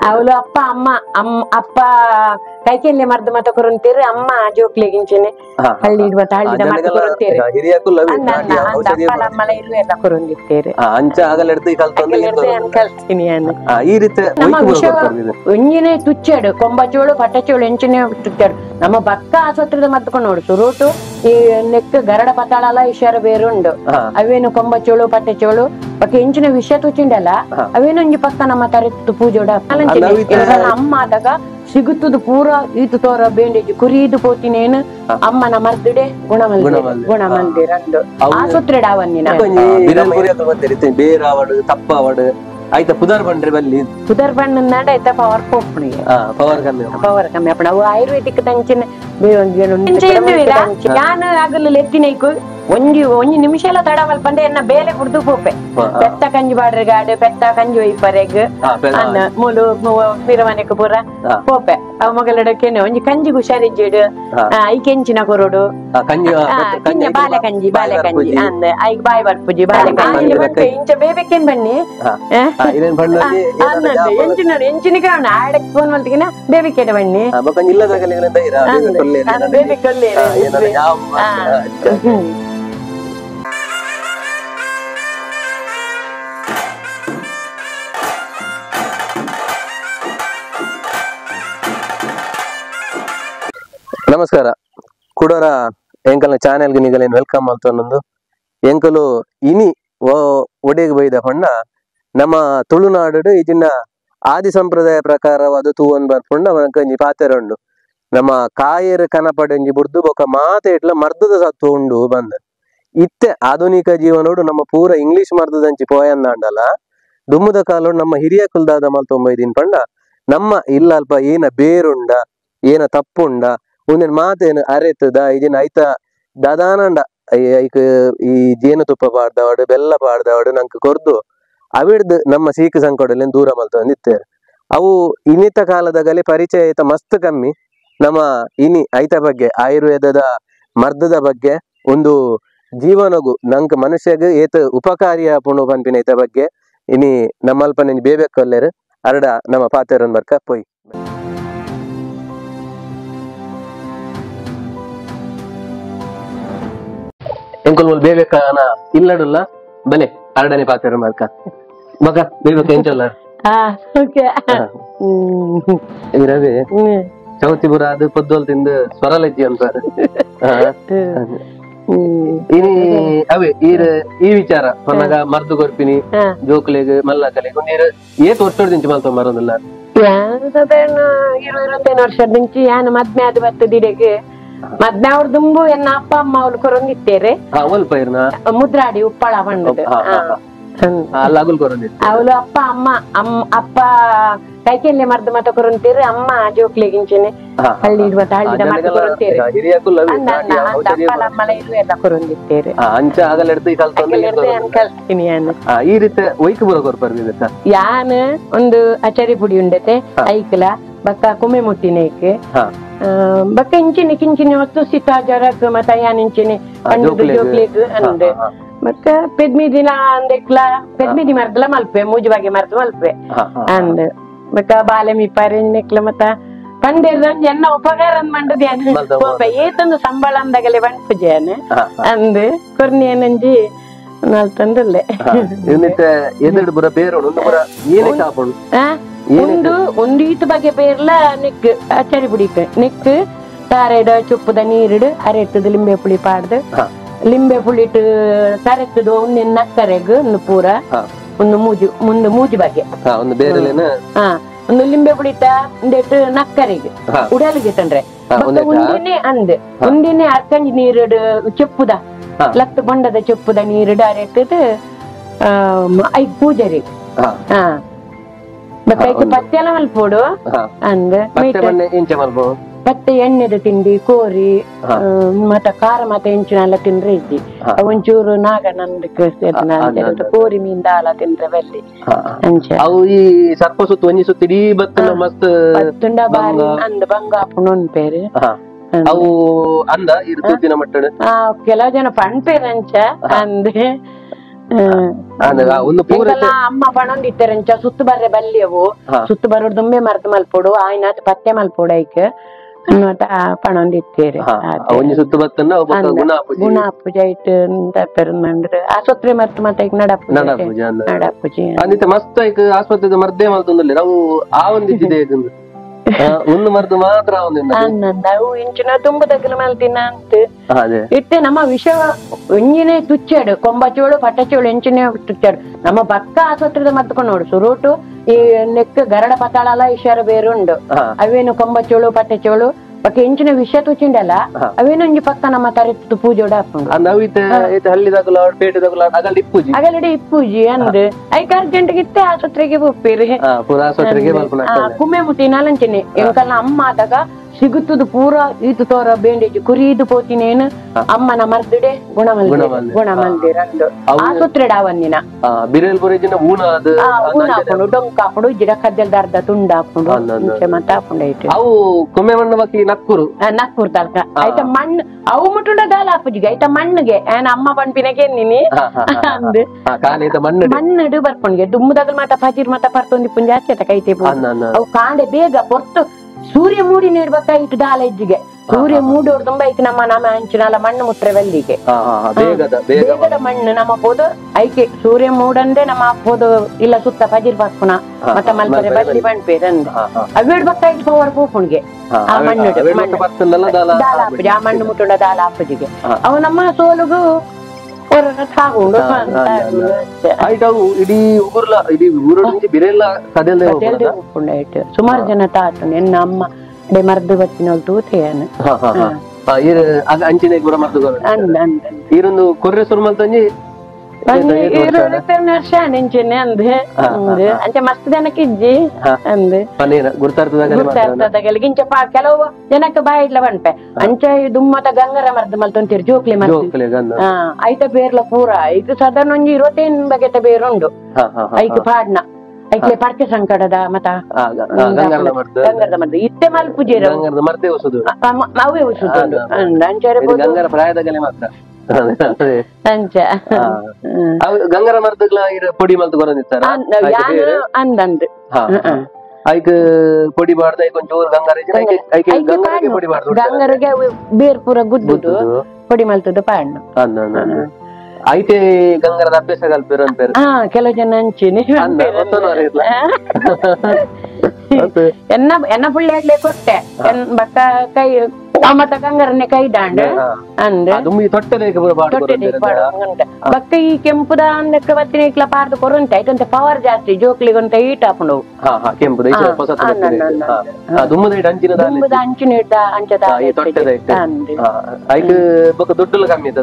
ಅವಳು ಅಪ್ಪ ಅಮ್ಮ ಅಪ್ಪ ಕೈಕೆಲ್ಲೆ ಮರ್ದ ಮತ ಕೊರಂತೀರಿ ಅಮ್ಮ ಜೋಕ್ಲೆಗಿಂಚನೆ ಹಳ್ಳಿ ಮತ ಹಳ್ಳಿದ ಮತ ಕೊರಂತೀರಿ ಅಪ್ಪಲ ಅಮ್ಮಲ ಇರು ಎಲ್ಲ ಕೊರಂದಿತ್ತೇರಿ ಅಂಚ ಆಗಲೆಡ್ದು ಕಲ್ತೀನಿ ಈ ರೀತಿ ಒಂಜಿನೇ ತುಚ್ಚಾಡು ಕೊಂಬಚೋಳು ಪಟ್ಟಚೋಳು ಎಂಚಿನೇ ತುಚ್ಚಾಡು ನಮ್ಮ ಬಕ್ಕ ಆಸ್ಪತ್ರೆದ ಮತ್ಕೊಂಡು ನೋಡು ಸುರುಟು ಈ ನೆಕ್ ಗರಡ ಪತಾಳಲ ಇಶಾರ ಬೇರುಂಡು ಅವೇನು ಕೊಂಬಚೋಳು ಪಟ್ಟಚೋಳು ಬಕ್ಕ ಎಂಚಿನ ವಿಷಯ ತುಚ್ಚಿಂಡಲ್ಲ ಅವೇನು ಒಂಜಿ ಪಕ್ಕ ನಮ್ಮ ತರೆತ್ತು ಪೂಜೋಡ ಅಮ್ಮ ಆದಾಗ ಸಿಗುತ್ತದು ಪೂರ ಈತು ತೋರ ಬೇಂಡೇಜ್ ಕುರಿದು ಪೋತಿನೇನು ಅಮ್ಮನ ಮರ್ದಿಡೆ ಗುಣಮಂದಿರ ಆಸ್ಪತ್ರೆ ಡಾವನ್ನಿನ ಬೇರಾವಡು ತಪ್ಪಾವಡು ಆಯ್ತಾ ಪುದರ್ ಬಂಡ್ರೆ ಬಲ್ಲಿ ಪುದರ್ ಬಂಡ್ ನಾಡ ಆಯ್ತಾ ಪವರ್ ಪೋಪ್ನಿ ಪವರ್ ಕಮ್ಮಿ ಅಪ್ಪ ನಾವು ಆಯುರ್ವೇದಿಕ್ ತಂಚಿನ ಯಾನು ಆಗಲ್ಲ ಎತ್ತಿನೈಕು ಒಂಜಿ ನಿಮಿಷ ಎಲ್ಲ ತಡ ಮಲ್ಪಂಡೆ ಎನ್ನ ಬೇಲೆ ಕುಡ್ದು ಪೋಪೆ ಪೆತ್ತ ಕಂಜಿ ಬಾಡ್ರೆ ಗಾಡು ಪೆತ್ತ ಕಂಜಿ ಒಯ್ಪರೆಗ್ ಅನ್ನ ಮೂಲು ಪಿರಮನೆಕ್ ಪೂರ ಪೋಪೆ ಅವ ಮಗಲಡಕ್ಕೇನೆ ಒಂಜಿ ಕಂಜಿ ಹುಷಾರಿಜ್ಜಿಡು ಐಕೆಂಚಿನ ಕೊರೋಡು ಬಾಲೆ ಕಂಜಿ ಅಂದ ಐಕ್ ಬಾಯ್ ಬರ್ಪುಜಿ ಬಾಲೆ ಕಂಜಿ ಮತ್ತೆ ಇಂಚ ಬೇಬೇಕೇನ್ ಬನ್ನಿ ಎಂಚಿನ ಕಾರಣ ಆಡಕ್ ಫೋನ್ ಮಲ್ತಿಗಿನ ಬೇಬಿಕೆಟ ಬನ್ನಿ ಬೇಬಿ ಕೊಲ್ಲಿ ನಮಸ್ಕಾರ ಕುಡೋರ ಎಂಕಲ್ನ ಚಾನೆಲ್ಗೆ ನಿಗಲೇನು ವೆಲ್ಕಮ್ ಮಾಡ್ತೊಂದು ಎಂಕಲು ಇನಿ ಒಡೆಗೆ ಬೈದ ಪಂಡ ನಮ್ಮ ತುಳುನಾಡು ಇಜಿನ ಆದಿ ಸಂಪ್ರದಾಯ ಪ್ರಕಾರವಾದ ತೂವನ್ ಬರ್ಪುಂಡ ಮನಕಂಜಿ ಪಾತೆರ ಉಂಡು ನಮ್ಮ ಕಾಯರ್ ಕನಪಡೆಂಜಿ ಬುಡ್ದು ಬೊಕ ಮಾತೆ ಇಟ್ಲ ಮರ್ದದ ಸತ್ತು ಉಂಡು ಬಂದ ಇತ್ತೆ ಆಧುನಿಕ ಜೀವನೋಡು ನಮ್ಮ ಪೂರ ಇಂಗ್ಲಿಷ್ ಮರ್ದದಂಚಿ ಪೋಯನ್ನಾಂಡಲ ದುಮ್ಮದ ಕಾಲೋಡು ನಮ್ಮ ಹಿರಿಯ ಕುಲ್ದಾದ ಮಲ್ತೊಂಬೈದಿನ್ ಪಂಡ ನಮ್ಮ ಇಲ್ಲ ಅಲ್ಪ ಏನ ಬೇರುಂಡ ಏನ ತಪ್ಪುಂಡ ಒಂದೇನು ಮಾತೇನು ಅರೆತದ ಇದನ್ನ ಐತ ದಾದಾನಂಡ ಈ ಜೇನುತುಪ್ಪ ಪಾಡ್ದವಾಡು ಬೆಲ್ಲ ಪಾಡ್ದವಾಡು ನಂಗೆ ಕೊರ್ದು ಅವಿಡ್ದು ನಮ್ಮ ಸೀಖ ಸಂಕೋಡಲ್ಲಿ ದೂರ ಮಲ್ತ ನಿತ್ತೇವೆ ಅವು ಇನ್ನಿತ ಕಾಲದಾಗಲಿ ಪರಿಚಯ ಐತ ಮಸ್ತ್ ಕಮ್ಮಿ ನಮ್ಮ ಇನಿ ಐತ ಬಗ್ಗೆ ಆಯುರ್ವೇದದ ಮರ್ದದ ಬಗ್ಗೆ ಒಂದು ಜೀವನಗು ನಂಗೆ ಮನುಷ್ಯಗೆ ಏತ ಉಪಕಾರಿಯ ಪುಣು ಪಂಪಿನ ಐತ ಬಗ್ಗೆ ಇನಿ ನಮ್ಮಲ್ಪ ಬೇಬೇಕೊಲ್ಲೇರು ಅರಡ ನಮ್ಮ ಪಾತೆರನ್ ಬರ್ಕ ಪೊಯ್ ಎಂಕುಲ್ ಬೇಬೇಕನ ಇಲ್ಲಡುಲ್ಲ ಬಲೆ ಅರಡನೆ ಪಾತೆರ ಮಾರ್ಕ ಮಗ ಬೇಬೇಕ ಎಂಚಲ್ಲ ರವಿ ಚೌತಿಪುರ ಅದು ಪೊದ್ದೋಲ್ ತಿಂದು ಸ್ವರಲಜ್ಜಿ ಅಂತಾರೆ ಅವೇ ಈ ವಿಚಾರ ಪನ್ನಗ ಮರ್ದು ಕೊರ್ಪಿನಿ ಜೋಕ್ಲೆಗ್ ಮಲ್ಲಕಲೆಗ್ ನೀರು ಏತ್ ಒಟ್ಟೋಡ್ದಿಂಚಿ ಮಲ್ತೊ ಮರದಿಲ್ಲ ಸಾಧಾರಣ 20-25 ವರ್ಷದ ದಿಂಚಿ ಯಾನು ಮದ್ಮೆ ಅದು ಬರ್ತದಿಡೆಗೆ ಮದ್ಮೆ ಅವ್ರ ದುಂಬು ಎನ್ನ ಅಪ್ಪ ಅಮ್ಮ ಅವ್ರು ಕೊರೊಂದಿತ್ತೇರೆ ಮುದ್ರಾಡಿ ಉಪ್ಪಳ ಬಂಡದು ಅವಳು ಅಪ್ಪ ಅಪ್ಪ ಕೈಕೆಲ್ಲೆ ಮರ್ದ ಮತ ಕೊರಂತೀರಿ ಅಮ್ಮ ಜೋಕ್ಲೆಗಿಂಚನೆ ಹಳ್ಳಿ ಮತ ಹಳ್ಳಿದ ಮತ ಕೊರಂತೀರಿ ಅಪ್ಪಲ ಅಮ್ಮಲ ಇರು ಎಲ್ಲ ಕೊರಂದಿತ್ತೇರಿ ಅಂಚ ಆಗಲೆಡ್ದು ಕಲ್ತೀನಿ ಈ ರೀತಿ ಒಯ್ಕು ಬರೋ ಕೊರ್ಪರ್ದಿದ್ದ ಯಾನ್ ಒಂದು ಅಚರಿ ಪುಡಿ ಉಂಡತೆ ಐಕ್ಲ ಬಕ್ಕ ಕುಮ್ಮೆ ಮುಟ್ಟಿನೇಕ್ ಬಕ್ಕ ಇಂಚಿನ ಕಿಂಚಿನ ಹೊತ್ತು ಸಿತಾ ಜರಕ್ ಮತ ಯಾನ್ ಇಂಚಿನ ಜೋಕ್ಲೆಗ್ ಅಂದೆ ಮತ್ತ ಪೆದ್ಮಿದಿನ ಅಂದೆಕ್ಲ ಪೆದ್ಮಿದಿ ಮರ್ದಲ ಮಲ್ಪೆ ಮೂಜುವಾಗಿ ಮರ್ದ ಮಲ್ಪೆ ಅಂದ್ ಮತ್ತ ಬಾಲೆ ಮಿಪ್ಪಾರೆಕ್ಲ ಮತ್ತ ಪಂಡೇರ್ ಎನ್ನ ಉಪಕಾರ ಮಂಡದ ಏತಂದು ಸಂಬಳ ಅಂದಾಗಲೇ ಬಣ್ಪುಜೇನ ಅಂದ್ ಕೊರ್ನಿ ಏನಂಜಿ ನಲ್ತಂದಲ್ಲೇ ಒಂದು ಈತ ಬಗೆ ಬೇರ್ಲ ನೆಕ್ ಅಚ್ಚರಿ ಪುಡಿಕ ನೆಕ್ ತಾರೆಡ ಚುಪ್ಪದ ನೀರಿಡು ಅರೆಟ್ಟದು ಲಿಂಬೆ ಪುಳಿ ಪಾಡ್ದು ಲಿಂಬೆ ಪುಳಿಟ್ಟು ತರೆತ್ತದು ಒಂದ್ ನಕ್ಕರೆಗ್ ಒಂದು ಪೂರ ಒಂದು ಮೂಜಿ ಬಗೆ ಒಂದು ಲಿಂಬೆ ಪುಳಿಟ ಒಂದೆಟ್ಟು ನಕ್ಕರೆಗ್ ಉಡಲಿಗೆ ತಂದ್ರೆ ಒಂದಿನೇ ಅಂದ್ ಒಂದಿನೇ ಅರ್ಕಂಜಿ ನೀರಿಡು ಚೆಪ್ಪುದ ಲತ್ತು ಬೊಂಡದ ಚೆಪ್ಪುದ ನೀರಿಡು ಅರೆಟ್ಟದು ಐಕ್ ಪೂಜರಿ ಮತ್ತೆ ಪತ್ತೆಲ್ಲ ಮಲ್ಪೋಡು ಅಂದ್ ಪತ್ತೆ ಎಣ್ಣೆದ ತಿಂಡಿ ಕೋರಿ ಮತ್ತ ಖಾರ ಮತ್ತ ಹೆಂಚಿನೆಲ್ಲ ತಿಂದ್ರೆ ಇದ್ದಿ ಒಂಚೂರು ನಾಗನಂದ ಕೋರಿ ಮೀನ್ ದಾಲ ತಿಂದ್ರೆ ಬಲ್ಲಿ ಅವು ಈ ಸರ್ಪ ಸುತ್ತು ಒಂಜಿ ಸುತ್ತು ಇಡೀ ಬತ್ತುಂಡ ಮಸ್ತ್ ಬತ್ತುಂಡ ಬಾರಿ ಅಂದ ಬಂಗಾಪುಣ ಪೇರು ಅವು ಅಂದ ಇರ್ತುತ್ತಿನ ಮಟ್ಟಡ ಕೆಲವು ಜನ ಪಣ್ಪೇರಂಚ ಅಂದ್ರೆ ಒಂದು ಪೂರ ಅಮ್ಮ ಪಣೊಂದಿತ್ತಾರೆ ಸುತ್ತು ಬರ್ರೆ ಬಲ್ಯವು ಸುತ್ತು ಬರೋದು ದುಂಬೆ ಮರ್ದು ಮಲ್ಪೋಡು ಆಯ್ನ ಪತ್ತೆ ಮಲ್ಪೋಡು ಐಕ್ ಪಣೊಂದಿತ್ತೇರಿ ಒಂಜಿ ಸುತ್ತು ಬತ್ತನ್ನ ಗುಣ ಪೂಜ ಇಟ್ಟು ಮಂಡ್ರೆ ಆಸ್ಪತ್ರೆ ಮರ್ತು ಮತ್ತೆ ಈಗ ನಡಪೂಜೆ ಅಂದಿತ್ತ ಮಸ್ತ್ ಐಕ್ ಆಸ್ಪತ್ರೆ ಮರ್ದೇ ಮಲ್ತೊಂದಲ್ಲಿ ನಾವು ಆ ಒಂದಿದ್ದಿದೆ ಒಂದು ಮರ್ದು ಮಾತ್ರ ಅವು ಇಂಚಿನ ತುಂಬ ತಗಲು ಮಲ್ತಿನ ಅಂತ ಇಟ್ಟೆ ನಮ್ಮ ವಿಷಯ ಎಂಜಿನೇ ತುಚ್ಚಾಡು ಕೊಂಬಚೋಳು ಪಟ್ಟಚೋಳು ಎಂಚಿನೇ ತುಚ್ಚಾಡು ನಮ್ಮ ಪಕ್ಕ ಆಸ್ಪತ್ರೆ ಮರ್ತ್ಕೊಂಡು ನೋಡು ಸುರುಟು ಈ ನೆಕ್ ಗರಡ ಪತಾಳ ಇಶಾರ ಬೇರುಂಡು ಅವೇನು ಕೊಂಬಚೋಳು ಪಟ್ಟಚೋಳು ಪಕ್ಕ ಎಂಚಿನ ವಿಷಯ ತುಚ್ಚಿಂಡಲ್ಲ ಅವೇನು ಒಂಜಿ ಪಕ್ಕ ನಮ್ಮ ತರಿತ್ತು ಪೂಜೆ ಅಗಲಡೆ ಇಪ್ಪೂಜಿ ಅಂದ್ ಐಕ್ ಅರ್ಜೆಂಟ್ ಗಿತ್ತೆ ಆಸ್ಪತ್ರೆಗೆ ಹೋಗ್ತೀರಿ ಕುಮ್ಮೆ ಮುಟ್ಟಿ ನಾಲಂಚಿನಿ ಎಂಕಲ್ನ ಅಮ್ಮ ಆದಾಗ ಸಿಗುತ್ತದು ಪೂರ ಈತು ತೋರ ಬೇಂಡೇಜ್ ಕುರಿದು ಪೋತಿನೇನು ಅಮ್ಮನ ಮರ್ದಿಡೆ ಗುಣಮಲ್ದಿರ ಆಸ್ಪತ್ರೆ ಡಾವನ್ನಿನ ಹಾಕೊಂಡು ಡೊಂಕ್ ಹಾಕೊಂಡು ಗಿಡ ಕದ್ದೆಲ್ದ ಅರ್ಧ ತುಂಡ ಹಾಕೊಂಡು ಮತ್ತೆ ಹಾಕೊಂಡು ಐತೆ ನಕ್ಕೂರ್ ತಲ್ಕ ಆಯ್ತಾ ಮಣ್ಣು ಅವು ಮುಟ್ಟುಂಡ ದಾಲ ಹಾಪುಜಿಗೆ ಆಯ್ತಾ ಮಣ್ಣಿಗೆ ಅಮ್ಮ ಪಂಪಿನಗೆ ನೀನಿ ಅಂದ್ ಮಣ್ಣು ಬರ್ಕೊಂಡ್ಗೆ ದುಮ್ಮದಾಗ ಮಾತ ಪಜಿರ್ ಮಾತ ಪರ್ತೊಂದಿ ಜಾಸ್ತಿ ಆತ ಕೈತೆ ಅವು ಕಾಂಡೆ ಬೇಗ ಪೊರ್ತು ಸೂರ್ಯ ಮೂಡಿ ನೀಡ್ಬೇಕಾಯ್ತು ದಾಲ ಇಜ್ಜಿಗೆ ಸೂರ್ಯ ಮೂಡೋರು ತುಂಬಾ ಐತಿ ನಮ್ಮ ಅಂಚಿನಲ್ಲ ಮಣ್ಣು ಮುಟ್ರೆ ಬಲ್ಲಿಗೆ ಬೇಗದ ಮಣ್ಣು ನಮ್ಮ ಪೋದು ಐಕೆ ಸೂರ್ಯ ಮೂಡಂದ್ರೆ ನಮ್ಮ ಹಾಕ್ಬೋದು ಇಲ್ಲ ಸುತ್ತ ಪಜಿರ್ ಬಾಸ್ಪುನ ಮತ್ತೆ ಮಲ್ಪರೆ ಬಲ್ಲಿ ಬಣ್ಪೇರಂದ್ರೆ ಅವಿಡ್ಬೇಕಾಯ್ತು ಪವರ್ ಪೂಪುಣ್ಗೆ ಆ ಮಣ್ಣು ದಾಲ ಹಾಪುಜಿ ಆ ಮಣ್ಣು ಮುಟ್ಟುಂಡ ದಾಲ ಹಾಪುಜಿಗೆ ಅವು ನಮ್ಮ ಸೋಲುಗು ಸುಮಾರು ಜನ ತಾತು ಎನ್ನ ಅಮ್ಮ ಮರ್ದು ಬಚ್ಚಿನ ತೂತೆಯನ್ನು ಅಂಚಿನ ಕೊರ್ರೆ ಸುರ್ಮಲ್ತಂಜಿ ವರ್ಷ ನೆಂಚಿನ ಅಂದೆ ಅಂಚೆ ಮಸ್ತ್ ಜನಕ್ಕೆ ಇಜ್ಜಿ ಅಂದೆ ಗುರ್ತಾರ್ಥದಾಗಲಿ ಗಿಂಚ ಕೆಲವು ಜನಕ್ಕೆ ಬಾಯಿ ಇಡ್ಲ ಬಂಟೆ ಅಂಚೆ ದುಮ್ಮತ ಗಂಗರ ಮರ್ದ ಮಲ್ತೊಂತೀರಿ ಜೋಕ್ಲಿ ಮರ್ದು ಐತ ಬೇರ್ಲ ಪೂರ ಈಗ ಸಾಧಾರಣ ಒಂಜಿ 25 ಬಗೆತ ಬೇರುಂಡು ಐಕ್ ಪಾಡ್ನ ಐಕ್ಲೆ ಪರ್ಚೆ ಸಂಕಟದ ಮತ ಗಂಗರದ ಮರ್ದು ಇತ್ತೆ ಮಲ್ಪುಜೇರ ಅವೇ ಉಸುದು ಅಂಚಾರೆ ಮಾತ್ರ ಗಂಗರ ಮರ್ದಗ್ಲ ಪೊಡಿ ಮಲ್ತು ಕೊರಂದಿತ್ತಾರ ಅಂದಂದ್ ಐಕ್ ಪೊಡಿ ಬಾರ್ದ ಒಂಚೂರು ಗಂಗರಿಗೆ ಬೇರ್ ಪೂರ ಗುದ್ದುದು ಪೊಡಿ ಮಲ್ತದ ಪಾಡ್ನ ಐತೆ ಗಂಗರದ ಅಭ್ಯಾಸ ಕಲ್ಪೇರು ಅಂತಾರೆ ಕೆಲವು ಜನ ಅಂಚಿನಿ ಎನ್ನ ಪುಳ್ಳಿ ಆಗ್ಲೇ ಕೊಟ್ಟೆ ಬಕ್ಕ ಕೈ ಮತ್ತ ಗಂಗರನ್ನೇ ಕೈ ದಾಂಡ್ ಅಂದ್ರೆ ಬಕ್ಕ ಈ ಕೆಂಪುದ ಅಂದಕ್ಕೆ ಬತ್ತಿನ ಇಕ್ಲ ಪಾರ್ದು ಕೊರಂತೆ ಐತಂತೆ ಪವರ್ ಜಾಸ್ತಿ ಜೋಕ್ಲಿಗಂತ ಈಟ್ ಹಾಕೊಂಡು ಅಂಚಿನ ಇಟ್ಟ ಅಂಚದ ದೊಡ್ಡ ಕಮ್ಮಿ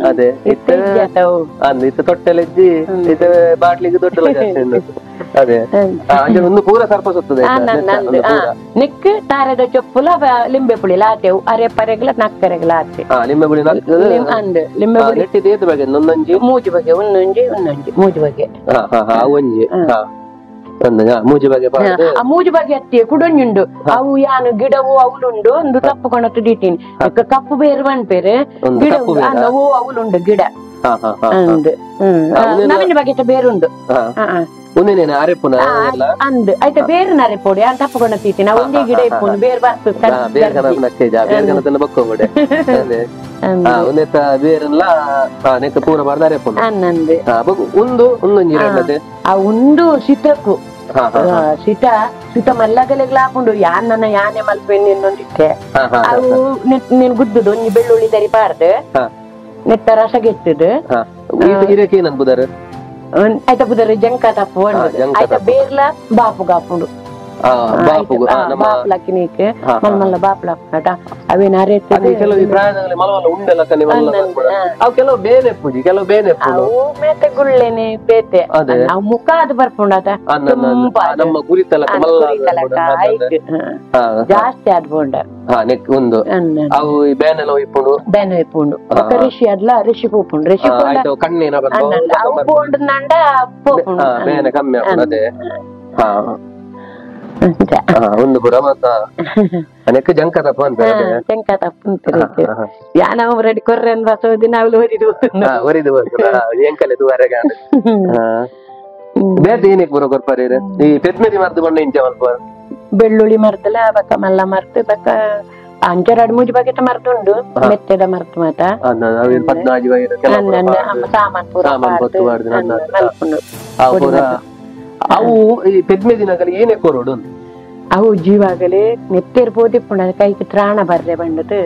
ಅದೇ ತೊಟ್ಟೆಲೆಜ್ಜಿ ಬಾಟ್ಲಿಗೆ ದೊಡ್ಡ ಅದೇ ಒಂದು ಪೂರ ಸರ್ಪ ಸುತ್ತದೆ ನಿಕ್ ತಾರದ ಚೊಪ್ಪುಲ ಲಿಂಬೆ ಪುಳಿ ಲಾತೆವು ಅರೆ ಪರೆಗ್ಲ ನಕ್ಕರೆಗ್ಲ ಆತೆ ಲಿಂಬೆ ಪುಳಿ ಲಿಂಬೆ ಪುಳಿ ನೆಟ್ಟಿದ್ದು ಬಗೆ ಒಂದೊಂಜಿ ಮೂಜು ಬಗೆ ಒಂದೊಂಜಿ ಮೂಜು ಬಗೆ ಒಂಜಿ ಮೂಜು ಬಗೆ ಆ ಮೂಜು ಬಗೆ ಅತ್ತಿ ಕುಡೊಂಜುಂಡು ಅವು ಯಾನು ಗಿಡವು ಅವಳುಂಡು ಒಂದು ತಪ್ಪು ಕೊಣತ್ತು ದೀತೀನಿ ಕಪ್ಪು ಬೇರು ಬಣ್ಪೇರು ಗಿಡ ಅವಳುಂಡು ಗಿಡ ನವಿನ ಬಗೆತ ಬೇರುಂಡು ಅಂದ್ ಆಯ್ತಾ ಬೇರೆ ನರೆಪೋಡಿ ಅಂತ ತಪ್ಪಕೊಂಡ ತೀತಿ ನಾವು ಒಂದೇ ಗಿಡ ಇಪ್ಪುಂಡು ಬೇರೆ ಒಂದು ಸಿತಕ್ಕೂ ಸಿತ ಮಲ್ಲಗಲೆಗ್ಲ ಹಾಕೊಂಡು ಯಾನೆ ಮಲ್ಪೆಣ್ಣು ಇನ್ನೊಂದಿತ್ತೆ ಅವು ನೀನ್ ಗುದ್ದುದು ಒಂಜಿ ಬೆಳ್ಳುಳ್ಳಿ ದರಿಪಾರ್ದು ನೆಟ್ಟ ರಸಗೆತ್ತದು ಆಯ್ತಾ ಬುದರ್ ಜಂಕ ತಪ್ಪು ಆಯ್ತಾ ಬೇರ್ಲ ಬಾಪು ಗಾಪುಂಡು ಬಾಪ್ಲಕ್ಕಿನಿಕ್ಕೆ ಮಲ್ಮಲ್ಲ ಬಾಪ್ಲಕ್ಕಟ ಅವೇನ ಮೇತೆ ಗುಳ್ಳೆನೆ ಬೇತೆ ಅವ್ ಮುಖ ಅದು ಬರ್ಕೊಂಡಾತ ಜಾಸ್ತಿ ಆದ್ಬೋಂಡ ಒಂದು ಬೇನೆ ಇಪ್ಪುಂಡು ರಿಷಿ ಅದ್ಲ ರಿಷಿ ಪೋಪುಂಡು ರಿಷಿ ಪೋಂಡು ನಂಡ ಪೋಪುಂಡು ಒಂದು ಪುರ ಮತ್ತ ಅನೇಕ ಜಂಕ ತಪ್ಪ ಅಂತ ಜಂಕ ತಪ್ಪು ಯಾನ ರೆಡಿ ಕೊರ್ರೆ ಅನ್ ಬಸೋದಿ ನಾವು ಒರಿದು ಎಂಕಲೆ ದುವರೆಗ ಬೇತೆ ಏನಕ್ಕೆ ಬರೋ ಕೊರ್ಪಾರಿ ಈ ಪೆತ್ಮೆದಿ ಮರ್ದು ಬಂಡ ಇಂಚೆ ಮಲ್ಪ ಬೆಳ್ಳುಳ್ಳಿ ಮರ್ದಲ್ಲ ಬಕ್ಕ ಮಲ್ಲ ಮರ್ದು ಬಕ್ಕ ಅಂಚೆರಡು ಮೂಜಿ ಬಗೆಟ್ ಮರ್ದುಂಡು ಮೆತ್ತದ ಮರ್ದು ಮಾತ ಸಾಮಾನ್ ಪೂರ ಮಲ್ಪುಂಡು ಅವು ಈ ಪೆದ್ಮೆ ದಿನಗಳು ಏನೇ ಕೊರೋಡು ಅವು ಜೀವಾಗಲೇ ನೆತ್ತೇರ್ ಪೋದಿಪ್ಪುಂಡ ಕೈಗೆ ತ್ರಾಣ ಬರ್ರೆ ಬಂಡದು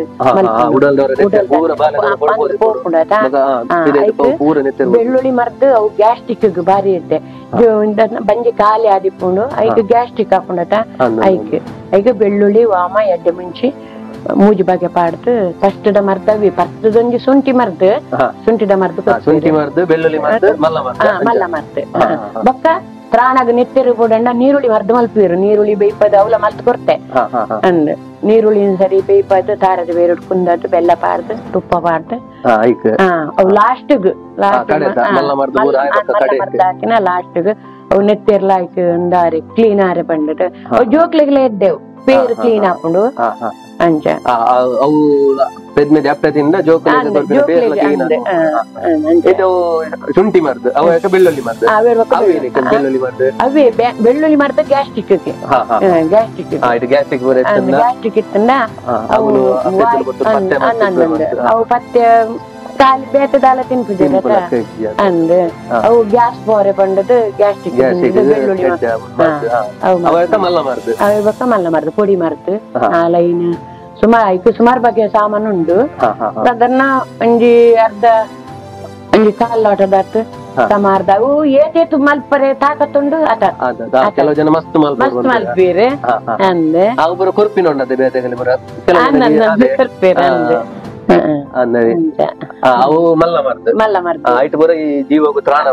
ಬೆಳ್ಳುಳ್ಳಿ ಮರ್ದು ಅವು ಗ್ಯಾಸ್ಟ್ರಿಕ್ ಬಾರಿ ಇದ್ದೆ ಬಂಜಿ ಖಾಲಿ ಆದಿಪ್ಪುಂಡು ಐಕ್ ಗ್ಯಾಸ್ಟ್ರಿಕ್ ಹಾಕೊಂಡಟ ಐಕ್ ಬೆಳ್ಳುಳ್ಳಿ ವಾಮ ಎಡ್ಡೆ ಮುಂಚಿ ಮೂಜಿ ಬಗೆ ಪಾಡ್ದು ಕಷ್ಟದ ಮರ್ದವಿ ಪರ್ತದೊಂಜಿ ಶುಂಠಿ ಮರ್ದು ಶುಂಠಿದ ಮರ್ದು ಬೆಳ್ಳುಳ್ಳಿ ಮಲ್ಲ ಮರ್ದು ಬೊಕ್ಕ ತ್ರಾಣಗ ನೆತ್ತೇರು ಬೋಡಂಡ ನೀರುಳ್ಳಿ ಮರ್ದು ಮಲ್ಪಿರು ನೀರುಳ್ಳಿ ಬೇಯ್ಪದ ಅವಲ ಮಲ್ತ್ ಕೊಡ್ತೆ ಅಂದ್ ನೀರುಳ್ಳಿ ಸರಿ ಬೇಯ್ಪದ ತಾರದ ಬೇರೆ ಕುಂದದ್ದು ಬೆಲ್ಲ ಪಾಡ್ದು ತುಪ್ಪ ಪಾಡ್ದು ಅವು ಲಾಸ್ಟ್ಗ್ ಹಾಕಿನ ಲಾಸ್ಟ್ಗ್ ಅವು ನೆತ್ತೇರ್ಲ ಹಾಕಿ ಒಂದಾರೆ ಕ್ಲೀನ್ ಆರೆ ಬಂದಟ್ ಅವು ಜೋಕ್ಲಿಗ್ಲೇ ಇದ್ದೆವು ಪೇರು ಕ್ಲೀನ್ ಹಾಕೊಂಡು ಅಂಚ ಅವು ಪೆದ್ಮೆದಿ ಅಪ್ಪದಿಂದ ಶುಂಠಿ ಮರ್ದು ಅವ ಬೆಳ್ಳುಳ್ಳಿ ಮರ್ದು ಬೆಳ್ಳುಳ್ಳಿ ಮರ್ದು ಅವೇ ಬೆಳ್ಳುಳ್ಳಿ ಮರ್ದು ಗ್ಯಾಸ್ಟ್ರಿಕ್ ಗ್ಯಾಸ್ಟ್ರಿಕ್ ಇತ್ತಂದ ಅವು ಪತ್ತೆ ಕಾಲಿ ಬೇತದಾಲ ತಿನ್ಪುಜ ಅಂದ್ ಅವು ಗ್ಯಾಸ್ ಬೋರೆ ಬಂದದ್ದು ಗ್ಯಾಸ್ಟ್ರಿಕ್ ಬೆಳ್ಳುಳ್ಳಿ ಅವೆ ಬಕ್ಕ ಮಲ್ಲ ಮರ್ದು ಪೊಡಿ ಮರ್ದು ಲೈನ್ ಸುಮಾರು ಬಗೆಯ ಸಾಮಾನು ಉಂಡು ಅದನ್ನ ಒಂಜಿ ಅರ್ಧ ಒಂಜಿ ಕಾಲ್ ಲೋಟದತ್ತು ಸಮಾರ್ದ ಅವು ಏತೇತು ಮಲ್ಪರೆ ತಾಕತ್ತುಂಡು ಮಸ್ತ್ ಮಲ್ಪೀರೆ ಅಂದೆ ಕೊರ್ಪೇರೆ ಅಂದೆ ಅವು ಮಲ್ಲ ಮರ್ದು ಆಯ್ತು ಬರೋ ಈ ಜೀವಗೂ ತ್ರಾಣ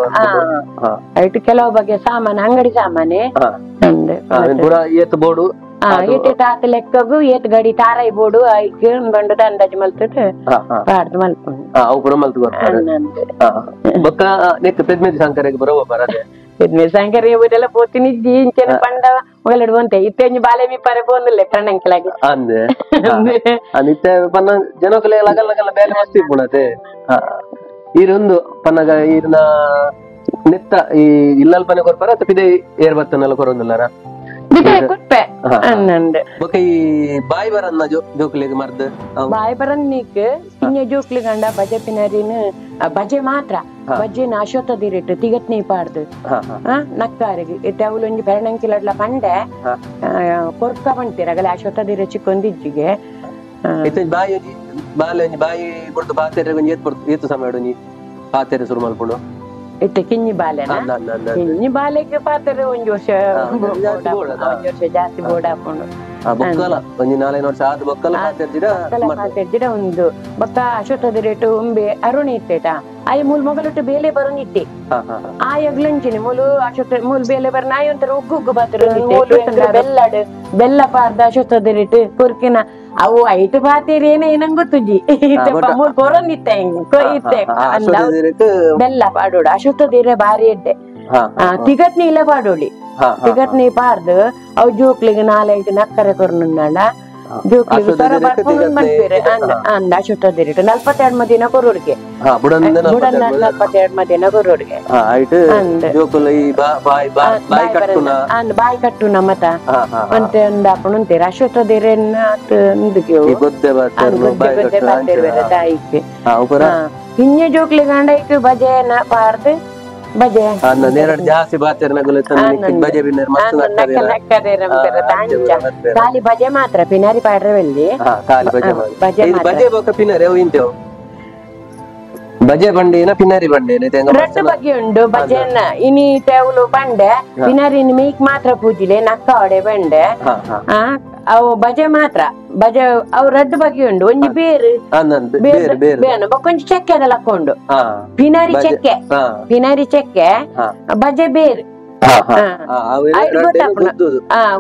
ಆಯ್ತು ಕೆಲವು ಬಗೆಯ ಸಾಮಾನು ಅಂಗಡಿ ಸಾಮಾನೆ ಪೂರ ಏತ್ ಬೋಡು ಏಟೆ ತಾತ ಲೆಕ್ಕಗು ಏತ್ ಗಡಿ ತಾರಾಯಿ ಬೋಡು ಐಕ್ ಬಂಡದ ಅಂದಾಜು ಮಲ್ತದ ಪಾಡ್ದು ಮಲ್ಪುಂಡು ಅವು ಪೂರ ಮಲ್ತು ಬೊಕ್ಕ ನೆಕ್ ಪೆದ್ಮೆದಿ ಸಂಕರೆಗೆ ಬರೋ ಬರದೆ ಪೆದ್ಮೆದಿ ಸಂಕರೆ ಊರೆಲ್ಲ ಪೋತಿನಿ ಇಂಚೆನ ಪಂಡ ಮೊಗಲಡು ಬಂತೆ ಇತ್ತೆಂಜಿ ಬಾಲೆ ಮಿ ಪರೆ ಬೋಂದಿಲ್ಲೆ ಕಣ್ಣಂಕಲಾಗಿ ಅಂದೆ ಅನಿತ್ತೆ ಪನ್ನ ಜನಕಲೆ ಲಗಲ್ಲ ಬೇಲೆ ಮಸ್ತಿ ಪುಣತೆ ಈರೊಂದು ಪನ್ನಗ ಈರ್ನ ನೆತ್ತ ಈ ಇಲ್ಲಲ್ ಪನೆ ಕೊರ್ಪಾರ ಅಥವಾ ಪಿದೆ ಏರ್ ಬತ್ತನೆಲ್ಲ ಕೊರೊಂದಿಲ್ಲಾರ ಕೊಟ್ಟೆ ಅನ್ನಂಡೆ ಬೊಕ ಈ ಬಾಯಿ ಬರನ್ನ ಜೋಕ್ಲಿಗೆ ಮರ್ದು ಬಾಯಿ ಬರನ್ ನೀಕ್ ಇನ್ನೆ ಜೋಕ್ಲಿ ಗಂಡ ಬಜೆ ಪಿನರಿನ ಬಜೆ ಮಾತ್ರ ಬಜೆನ ಅಶೋತದಿರಿಟ್ಟು ತಿಗಟ್ನಿ ಪಾಡ್ದು ನಕ್ಕಾರಿಗೆ ಇತ್ತೆ ಅವಳು ಒಂಜಿ ಬೆರಣಂಕಿಲಡ್ಲ ಪಂಡೆ ಕೊರ್ಕ ಬಂತೀರಗಲ ಅಶೋತದಿರ ಚಿಕ್ಕೊಂದಿಜ್ಜಿಗೆ ಬಾಯಿ ಕೊಡ್ತು ಪಾತೆರೆ ಏತು ಸಮಯ ಪಾತೆರೆ ಶುರು ಮಲ್ಪುಂಡು ಇತ್ತೆ ಕಿಂಜಿ ಬಾಲೆನ ಕಿಂಜಿ ಬಾಲೆಗೆ ಪಾತ್ರೆ ಒಂಜಿ ವರ್ಷ ಜಾಸ್ತಿ ಬೋರ್ಡ್ ಹಾಕೊಂಡು ಒಂದು ಬೊಕ್ಕ ಅಶೋತದ ರೇಟು ಒಂಬೆ ಅರುಣಿ ಇತ್ತೇಟ ಆಯ ಮೂಲ್ ಮೊಗಲೊಟ್ಟು ಬೇಲೆ ಬರೋನಿಟ್ಟೆ ಆಯಗ್ಲಂಚಿನಿ ಮೂಲು ಅಶೋತ ಮೂಲ್ ಬೇಲೆ ಬರ ನಾಯಿ ಒಂಥರ ಉಗ್ಗು ಬಾತ್ರ ಬೆಲ್ಲಡ್ ಬೆಲ್ಲ ಪಾರ್ದ ಅಶೋತದ ರೇಟ್ ಕುರ್ಕಿನ ಅವು ಐಟು ಪಾತೇರಿ ಏನಂಗ್ ಗೊತ್ತುಜಿ ಮೂಲ್ ಕೊರೊಂದಿತ್ತೆ ಇತ್ತೆ ಬೆಲ್ಲ ಪಾಡೋಡು ಅಶೋತದ ಬಾರಿ ಎಡ್ಡೆ ತಿಗಟ್ನಿ ಇಲ್ಲ ಪಾಡೋಳಿ ತಿಗಟ್ನಿ ಪಾರ್ದು ಅವು ಜೋಕ್ಲಿಗೆ 4-5 ನಕ್ಕರೆ ಕೊರ್ನುಂಡ ಜೋಕ್ಲಿಗೆ ತರ ಬರ್ಕೊಂಡು ಮಲ್ಪೇರೆ ಅಂದ ಅಶೋತದ ರೇಟ್ 42 ಮದಿನ ಕೊರೋಡ್ಗೆ 42 ಮದಿನ ಕೊರೋಡ್ಗೆ ಬಾಯಿ ಕಟ್ಟುನ ಮತ ಅಂತೆ ಅಂದ ಹಾಕೊಂಡು ಅಂತೀರ ಅಶೋತದ ತಾಯಿಗೆ ಹಿಂಜೆ ಜೋಕ್ಲಿ ಗಂಡೈಕ್ ಬಜೆನ ಪಾರ್ದು ಬಜೆ ಜಾಸ್ತಿ ಖಾಲಿ ಬಜೆ ಮಾತ್ರ ಪಿನಾರಿ ಪಾಡ್ರವೆಲ್ಲಿ ಬಜೆ ಬಂಡೇನ ಪಿನಾರಿ ಬಂಡೇನ ರಟ್ಟು ಬಗ್ಗೆ ಉಂಡು ಬಜೆನ ಇನಿ ತೆವಲು ಬಂಡೆ ಪಿನಾರಿನ ಮೀಕ್ ಮಾತ್ರ ಪೂಜಿಲೆ ನಕ್ಕ ಹೊಡೆ ಬಂಡೆ ಅವು ಬಜೆ ಮಾತ್ರ ಬಜೆ ಅವು ರಡ್ಡು ಬಗ್ಗೆ ಉಂಡು ಒಂಜಿ ಬೇರು ಬೇನು ಬೊಕ್ಕೊಂಜಿ ಚೆಕ್ಕೆ ಅದೆಲ್ಲ ಹಾಕೊಂಡು ಪಿನಾರಿ ಚೆಕ್ಕೆ ಬಜೆ ಬೇರು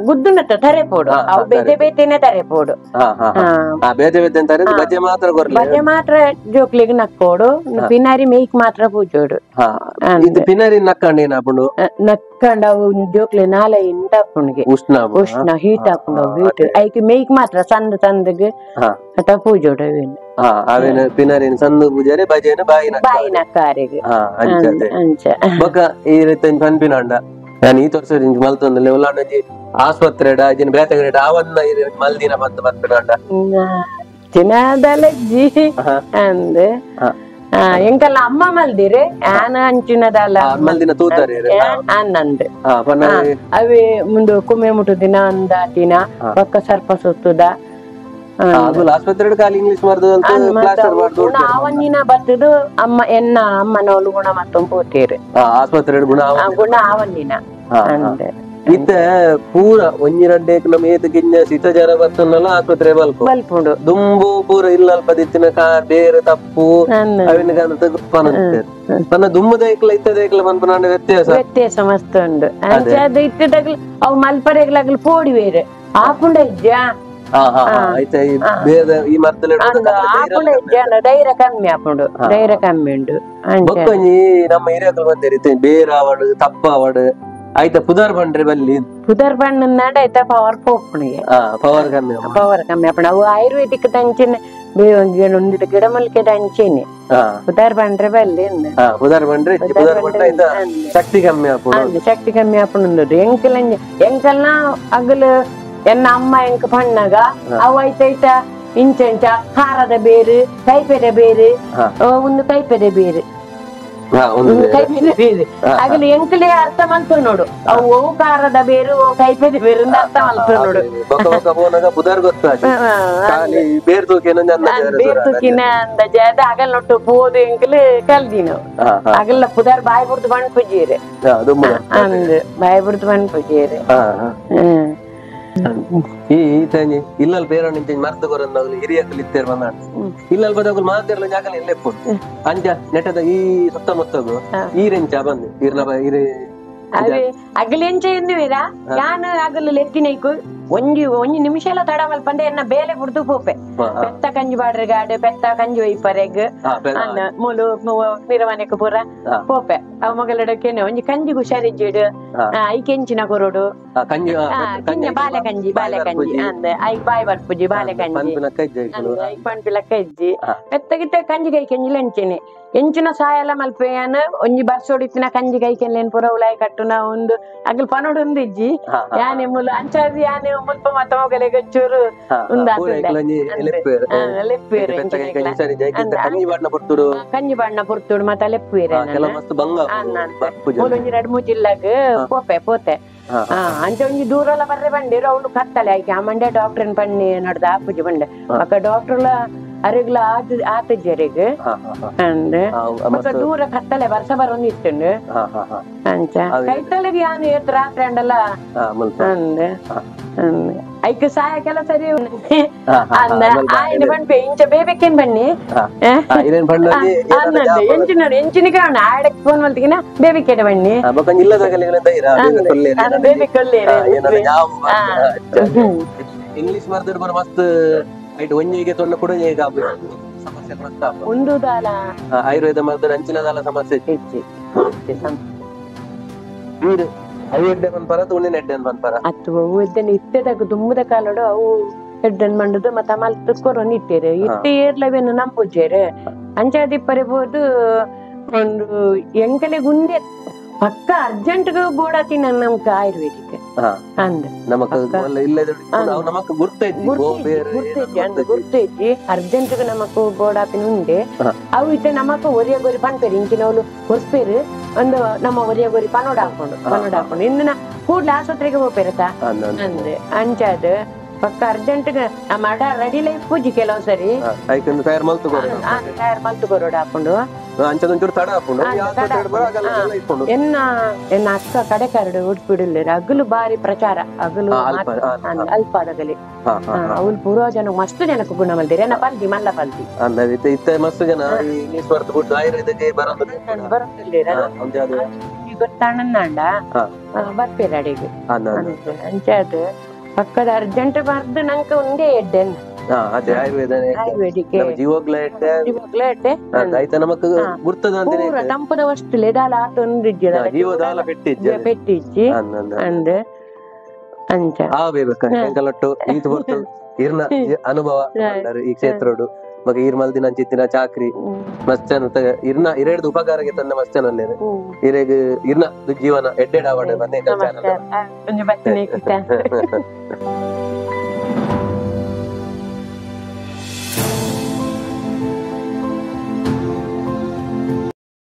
ಗುದ್ದುನತ್ತ ತರೆ ಪೋಡು ಅವು ಬೇತೆ ಬೇತೆನೆ ತರೆ ಪೋಡು ಬಜೆ ಮಾತ್ರ ಜೋಕ್ಲಿಗೆ ನಕ್ಕೋಡು ಪಿನಾರಿ ಮೇಕ್ ಮಾತ್ರ ಪೂಜೋಡು ಪಿನಾರಿ ನಕ್ಕ ಇಟ್ಕೊಂಡ ಜೋಕ್ಲೆ ನಾಳೆ ಇಂಟಾಪುಣ್ಗೆ ಉಷ್ಣ ಹೀಟ್ ಹಾಕೊಂಡು ಹೀಟ್ ಐಕೆ ಮೇಯ್ಕ್ ಮಾತ್ರ ಸಂದ ಸಂದಗೆ ಅತ ಪೂಜೆ ಅವೇನು ಪಿನರಿನ ಸಂದು ಪೂಜಾರೆ ಬಜೆನ ಬಾಯಿನ ಕಾರಿಗೆ ಅಂಚ ಬೊಕ ಈ ರೀತಿ ಪನ್ಪಿನಂಡ ನಾನು ಈ ತೋರ್ಸ ಮಲ್ತೊಂದಲ್ಲಿ ಉಲ್ಲಾಂಡಜಿ ಆಸ್ಪತ್ರೆ ಬೇತಗಡೆ ಅವನ್ನ ಮಲ್ದಿನ ಬಂದು ಪನ್ಪಿನಂಡ ಚಿನ್ನದಲಜ್ಜಿ ಅಂದ್ ಎಂಕಲ್ಲ ಅಮ್ಮ ಮಲ್ದಿರೆ ಆನ ಅಂಚಿನದಲ್ಲ ಮಲ್ದಿನ ತೂತಾರೆ ಅನ್ನಂದ್ ಅವೇ ಮುಂದು ಕುಮ್ಮೆ ಮುಟ್ಟು ದಿನ ಅಂದಾಟಿನ ಪಕ್ಕ ಸರ್ಪ ಸುತ್ತುದ ಆಸ್ಪತ್ರೆ ಕಾಲಿ ಇಂಗ್ಲಿಷ್ ಅವನ್ನಿನ ಬತ್ತದು ಅಮ್ಮ ಎನ್ನ ಅಮ್ಮನವಳು ಗುಣ ಮತ್ತೊಂದು ಪೋತೀರಿ ಆಸ್ಪತ್ರೆ ಗುಣ ಅವನ್ನಿನ ಅಂದೆ ಇತ್ತ ಪೂರ ಒಂಜಿರಡ್ಡೇಕ್ ನಮ್ ಏತ ಗಿಂಜ ಶೀತ ಜ್ವರ ಬರ್ತನಲ್ಲ ಆಸ್ಪತ್ರೆ ಬಲ್ಪುಂಡು ದುಂಬು ಪೂರ ಇಲ್ಲಲ್ಪ ದಿತ್ತಿನ ಬೇರೆ ತಪ್ಪು ಅವಿನ ಪನ್ನ ದುಮ್ಮುದೈಕ್ಲ ಇತ್ತದೈಕ್ಲ ಪನ್ಪನಾಂಡ ವ್ಯತ್ಯಾಸ ಮಸ್ತ್ ಉಂಡು ಅದು ಇತ್ತದಾಗ್ಲ ಅವು ಮಲ್ಪರೆಗ್ಲಾಗ್ಲ ಪೋಡಿ ಬೇರೆ ಆಪುಂಡ ಇಜ್ಜ ಧೈರ್ಯ ಕಮ್ಮಿ ಆಪುಂಡು ಧೈರ್ಯ ಕಮ್ಮಿ ಉಂಡು ನಮ್ಮ ಹಿರಿಯಕಲ್ ಬಂದಿರಿ ಬೇರಾವಡು ತಪ್ಪಾವಡು ಆಯ್ತಾ ಪುದರ್ ಬಂಡ್ರೆ ಬಲ್ಲಿ ಪುದರ್ ಬಣ್ಣ ನಾಡ ಆಯ್ತಾ ಪವರ್ ಪೋಪುಣಿಗೆ ಪವರ್ ಕಮ್ಮಿ ಆಪುಣ ಅವು ಆಯುರ್ವೇದಿಕ್ ದಂಚನೆ ಒಂದಿಟ್ಟು ಗಿಡ ಮಲ್ಕೆ ದಂಚೆನೆ ಪುದರ್ ಬಂಡ್ರೆ ಬಲ್ಲಿ ಪುದರ್ ಬಂಡ್ರೆ ಶಕ್ತಿ ಕಮ್ಮಿ ಆಪುಣ ಶಕ್ತಿ ಕಮ್ಮಿ ಆಪುಣ ಎಂಕಲ್ನ ಅಗಲು ಎನ್ನ ಅಮ್ಮ ಎಂಕ ಪಣ್ಣಗ ಅವು ಐತ ಇಂಚ ಖಾರದ ಬೇರು ಕೈಪೆದೆ ಬೇರು ಒಂದು ಕೈಪೆದೆ ಬೇರು ಕೈಪೆದೆ ಬೇರು ಆಗಲಿ ಎಂಕಲೇ ಅರ್ಥ ಮಲ್ತು ನೋಡು ಅವು ಖಾರದ ಬೇರು ಕೈಪೆದೆ ಬೇರು ಅರ್ಥ ಮಲ್ತು ನೋಡು ಬೇರ್ ತೂಕಿನ ಅಂದಾಜ ಅದ ಅಗಲ್ ನೊಟ್ಟು ಪೋದು ಎಂಕಲು ಕಲ್ದಿ ನಾವು ಅಗಲ್ಲ ಪುದಾರ್ ಬಾಯಿ ಬಿಡ್ದು ಬಣ್ಣ ಪೂಜೀರೆ ಅಂದ್ ಬಾಯಿ ಬಿಡ್ದು ಬಣ್ಣ ಪೂಜೀರೆ ಇಲ್ಲಲ್ ಬೇರೆ ಮರ್ತು ಕೊರಂದಾಗ್ಲು ಹಿರಿಯಕ್ಕಲ್ ಇತ್ತೇರ್ ಬಂದ ಇಲ್ಲಲ್ ಬದಾಗ್ಲು ಮಾತಿರ್ಲ ಜಾಗಲ ಎಲ್ಲೆಪ್ಪು ಅಂಚ ನೆಟ್ಟದ ಈ ಸುತ್ತಮುತ್ತಗು ಈ ರೆಂಚ ಬಂದು ಅದೇ ಅಗಲೆಂಚ ಎಂದುವೀರಾ ಯಾನು ಅಗಲು ಲೆತ್ತಿನೈಕು ಒಂಜಿ ನಿಮಿಷ ಎಲ್ಲ ತಡ ಮಲ್ಪಂಡೆ ಎನ್ನ ಬೇಲೆ ಬಿಡ್ದು ಪೋಪೆ ಪೆತ್ತ ಕಂಜಿ ಬಾಡ್ರೆ ಗಾಡು ಪೆತ್ತ ಕಂಜಿ ಒಯ್ಪರೆಗ್ ಮೂಲು ನಿರಮನೆಕ್ ಪೂರ ಪೋಪೆ ಅವ ಮಗಲಡಕ್ಕೇನೆ ಒಂಜಿ ಕಂಜಿ ಹುಷಾರಿಜ್ಜಿಡು ಐಕೆಂಚಿನ ಕೊರೋಡು ಬಾಲೆ ಕಂಜಿ ಅಂದ ಐ ಬಾಯ್ ಬರ್ಪುಜಿ ಬಾಲೆ ಕಂಜಿ ಐ ಪಂಪಿಲಕ್ಕ ಇಜ್ಜಿ ಪೆತ್ತ ಗಿಟ್ಟ ಕಂಜಿ ಕೈ ಕೆಂಜಿಲ ಎಂಚೆನೆ ಎಂಚಿನ ಸಾಯಲ್ಲ ಮಲ್ಪೆಯನ್ ಒಂಜಿ ಬರ್ಸೋಡಿತ್ತಿನ ಕಂಜಿ ಕೈ ಕೆಂಜಲೇನ್ ಪೂರ ಉಲಾಯ್ ಕಟ್ಟುನ ಒಂದು ಅಗಲ್ ಪನೋಡು ಒಂದು ಇಜ್ಜಿ ಯಾನೆ ಮುಲು ಅಂಚಾದಿ ಯಾನೆ ಮುಲ್ಪ ಮತ್ತ ಮೊಗಲೆ ಗಚ್ಚೂರು ಕಂಜಿ ಬಣ್ಣ ಪುರ್ತುಡು ಮತ್ತ ಲೆಪ್ಪುವೇರೆ ಒಂಜಿ 2-3 ಜಿಲ್ಲಾಗ ಪೋತೆ ಅಂಚ ಒಂಜಿ ದೂರಲ ಬರ್ರೆ ಬಂದಿರು ಅವಳು ಕತ್ತಲೆ ಆಯ್ಕೆ ಆ ಮಂಡ್ಯ ಡಾಕ್ಟರ್ ಪಣ್ಣಿ ನಡ್ದ ಆಪುಜಿ ಬಂಡೆ ಅಕ್ಕ ಡಾಕ್ಟರ್ಲ ಅರೆಗ್ಲ ಆತಜ್ಜರಿಗ್ ಅಂದ್ ಮತ್ತ ದೂರ ಕತ್ತಲೆ ವರ್ಷ ಬರೋನ್ ಇತ್ತುಂಡು ಅಂಚ ಕೈತಲೆಗೆ ಯಾನು ಏತ್ ರಾತ್ರಿ ಅಂಡಲ್ಲ ಅಂದ್ ಐಕ ಸಾಯಕೆಲ್ಲ ಸರಿ ಅಂದ ಆಯ್ನ ಬಣ್ಪೆ ಇಂಚ ಬೇಬೇಕೇನ್ ಬನ್ನಿ ಎಂಚಿನ ಕಾರಣ ಆಡಕ್ ಫೋನ್ ಮಲ್ತಿಗಿನ ಬೇಬೇಕೇಟ ಬನ್ನಿ ಬೇಬಿ ಕೊಲ್ಲಿ ಇಂಗ್ಲಿಷ್ ಮಾತಾಡ್ ಬರ ಮಸ್ತ್ ಒಂಜಿಗೆ ತೊಂಡ ಕೂಡ ಸಮಸ್ಯೆ ಒಂದು ದಾಲ ಆಯುರ್ವೇದ ಮರ್ದ ಅಂಚಿನದಾಲ ಸಮಸ್ಯೆ ಅವು ಪನ್ಪರ ತುಣ್ಣಿನ ಎಡ್ಡೆನ್ ಪನ್ಪರ ಅತ್ತು ಅವು ಎಡ್ಡೆನ್ ಇತ್ತೆದಾಗ ದುಮ್ಮದ ಕಾಲಡು ಅವು ಎಡ್ಡೆನ್ ಮಂಡದು ಮತ್ತ ಮಲ್ತು ಕೊರೊನ್ ಇಟ್ಟೇರು ಇಟ್ಟು ಏರ್ಲವೇನು ನಂಪುಜೇರು ಅಂಚಾದಿಪ್ಪರೆ ಬೋದು ಒಂದು ಎಂಕಲೆ ಗುಂಡೆ ಪಕ್ಕ ಅರ್ಜೆಂಟ್ ಬೋಡಾತಿ ನಮ್ಕ ಆಯುರ್ವೇದಿಕ್ ಅಂದ್ ಗುರ್ತೈತಿ ಅರ್ಜೆಂಟ್ ನಮಕ್ ಬೋಡಾಪಿನ ಉಂಡೆ ಅವು ಇತ್ತೆ ನಮಕ್ ಒರಿಯ ಗೋರಿ ಪನ್ಪೇರು ಇಂಚಿನವಳು ಹೊರ್ಸ್ಪೇರು ಒಂದು ನಮ್ಮ ಒರಿಯ ಗೋರಿ ಪನೋಡ ಹಾಕೊಂಡು ಇನ್ನು ಕೂಡ್ಲೆ ಆಸ್ಪತ್ರೆಗೆ ಹೋಗ್ಪೇರತ ಅಂದ್ರೆ ಅಂಚಾದ ಪಕ್ಕ ಅರ್ಜೆಂಟ್ ಮಡ ರೆಡಿ ಲೈಫ್ ಪೂಜಿ ಕೆಲವು ಸರಿ ತಯಾರು ಮಲ್ತು ಕೊರೋಡ ಹಾಕೊಂಡು ಎನ್ನ ಅಕ್ಕ ಕಡೆ ಕರಡು ಉಡ್ಪಿಡಿಲ್ಲ ಅಗಲು ಬಾರಿ ಪ್ರಚಾರ ಅಗಲು ಅಲ್ಪಾದಗಲಿ ಅವಳು ಪೂರ್ವ ಜನ ಮಸ್ತ್ ಜನಕ್ಕೆ ಗುಣ ಮಲ್ದಿರಿ ಎನ್ನ ಪಲ್ದಿ ಮಲ್ಲ ಪಲ್ದಿ ಮಸ್ತ್ ಜನ ಗೊತ್ತಾಣಂದ ಬರ್ಪೇರ ಅಡಿಗೆ ಅಂಚಾದ ಪಕ್ಕದ ಅರ್ಜೆಂಟ್ ಬರ್ದು ನಂಕ ಒಂದೇ ಎಡ್ಡೆನ್ ಅದೇ ಆಯುರ್ವೇದ ಆಯುರ್ವೇದಿಕ್ ಜೀವೋಗ್ಲೈಟ್ ಐತ ನಮಕ್ ಗುರ್ತದ ಪೂರ ತಂಪದ ವಸ್ತುಲೆ ದಾಲ ಆಟೊಂದಿಜ್ಜಿನ ಜೀವದಾಲ ಪೆಟ್ಟಿಜ್ಜೆ ಪೆಟ್ಟಿಜ್ಜಿ ಅಂದೆ ಅಂಚ ಆವೇಬೇಕ ಎಂಕಲೊಟ್ಟು ಈತ್ ಬರ್ತು ಇರ್ನ ಅನುಭವ ಈ ಕ್ಷೇತ್ರೋಡು ಮಗ ಈರ್ ಮಲ್ದಿನ ಚಿತ್ತಿನ ಚಾಕ್ರಿ ಮಸ್ಚನ್ ಇರ್ನ ಇರೇಡ್ದು ಉಪಕಾರಕ್ಕೆ ತಂದ ಮಸ್ಚನಲ್ಲೇ ಇರೇಗ ಇರ್ನ ಜೀವನ ಎಡ್ಡೆಡ್ ಆವಡೆ ಬಂದೆ ಚಾನಲ್